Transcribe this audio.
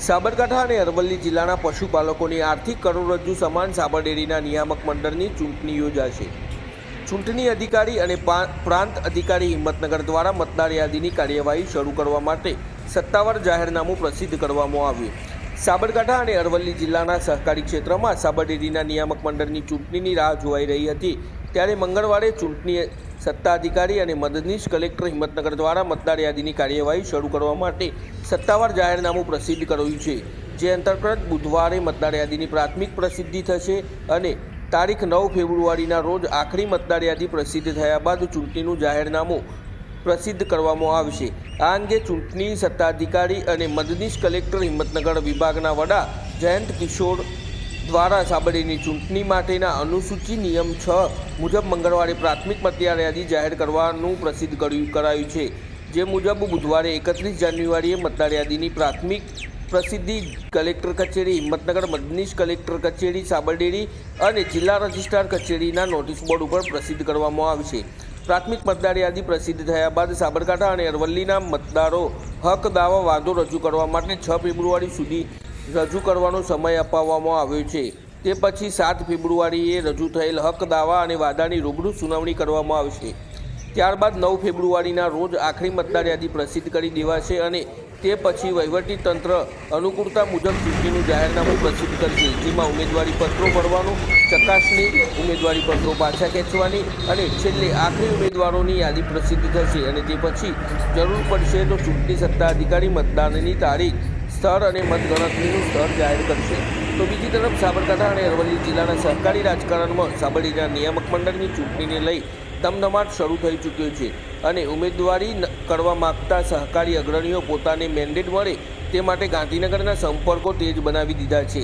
સાબરકાંઠા અને અરવલ્લી જિલ્લાના પશુપાલકોની આર્થિક કરોડરજ્જુ સમાન સાબર ડેરીના નિયામક મંડળની ચૂંટણી યોજાશે। ચૂંટણી અધિકારી અને પ્રાંત અધિકારી હિંમતનગર દ્વારા મતદાર યાદીની કાર્યવાહી શરૂ કરવા માટે સત્તાવાર જાહેરનામું પ્રસિદ્ધ કરવામાં આવ્યું। સાબરકાંઠા અને અરવલ્લી જિલ્લાના સહકારી ક્ષેત્રમાં સાબર ડેરીના નિયામક મંડળની ચૂંટણીની રાહ જોવાઈ રહી હતી, ત્યારે મંગળવારે ચૂંટણી સત્તાધિકારી અને મદદનીશ કલેક્ટર હિંમતનગર દ્વારા મતદાર યાદીની કાર્યવાહી શરૂ કરવા માટે સત્તાવાર જાહેરનામું પ્રસિદ્ધ કર્યું છે, જે અંતર્ગત બુધવારે મતદાર યાદીની પ્રાથમિક પ્રસિદ્ધિ થશે અને તારીખ 9 ફેબ્રુઆરીના રોજ આખરી મતદાર યાદી પ્રસિદ્ધ થયા બાદ ચૂંટણીનું જાહેરનામું પ્રસિદ્ધ કરવામાં આવશે। આ અંગે ચૂંટણી સત્તાધિકારી અને મદદનીશ કલેક્ટર હિંમતનગર વિભાગના વડા જયંત કિશોર દ્વારા સાબર ડેરીની ચૂંટણી માટેના અનુસૂચિ નિયમ 6 મુજબ મંગળવારે પ્રાથમિક મતદાર યાદી જાહેર કરવાનું પ્રસિદ્ધ કરાયું છે, જે મુજબ બુધવારે 31 જાન્યુઆરીએ મતદાર યાદીની પ્રાથમિક પ્રસિદ્ધિ કલેક્ટર કચેરી હિંમતનગર, મદદનીશ કલેક્ટર કચેરી સાબર ડેરી અને જિલ્લા રજિસ્ટ્રાર કચેરીના નોટિસ બોર્ડ ઉપર પ્રસિદ્ધ કરવામાં આવશે। પ્રાથમિક મતદાર યાદી પ્રસિદ્ધ થયા બાદ સાબરકાંઠા અને અરવલ્લીના મતદારો હક દાવા વાંધો રજૂ કરવા માટે 6 ફેબ્રુઆરી સુધી રજૂ કરવાનો સમય અપાવવામાં આવ્યો છે। તે પછી 7 ફેબ્રુઆરીએ રજૂ થયેલ હક દાવા અને વાદાની રૂબરૂ સુનાવણી કરવામાં આવશે। ત્યારબાદ 9 ફેબ્રુઆરીના રોજ આખરી મતદાર યાદી પ્રસિદ્ધ કરી દેવાશે અને તે પછી વહીવટીતંત્ર અનુકૂળતા મુજબ ચૂંટણીનું જાહેરનામું પ્રસિદ્ધ કરશે, જેમાં ઉમેદવારી પત્રો ભરવાનું, ચકાસણી, ઉમેદવારી પત્રો પાછા ખેંચવાની અને છેલ્લે આખરી ઉમેદવારોની યાદી પ્રસિદ્ધ થશે અને તે પછી જરૂર પડશે તો ચૂંટણી સત્તાધિકારી મતદાનની તારીખ, સ્થળ અને મતગણતરીનું સ્થળ જાહેર કરશે। તો બીજી તરફ સાબરકાંઠા અને અરવલ્લી જિલ્લાના સહકારી રાજકારણમાં સાબર ડેરીના નિયામક મંડળની ચૂંટણીને લઈ ધમધમાટ શરૂ થઈ ચૂક્યો છે અને ઉમેદવારી કરવા માગતા સહકારી અગ્રણીઓ પોતાને મેન્ડેટ મળે તે માટે ગાંધીનગરના સંપર્કો તેજ બનાવી દીધા છે।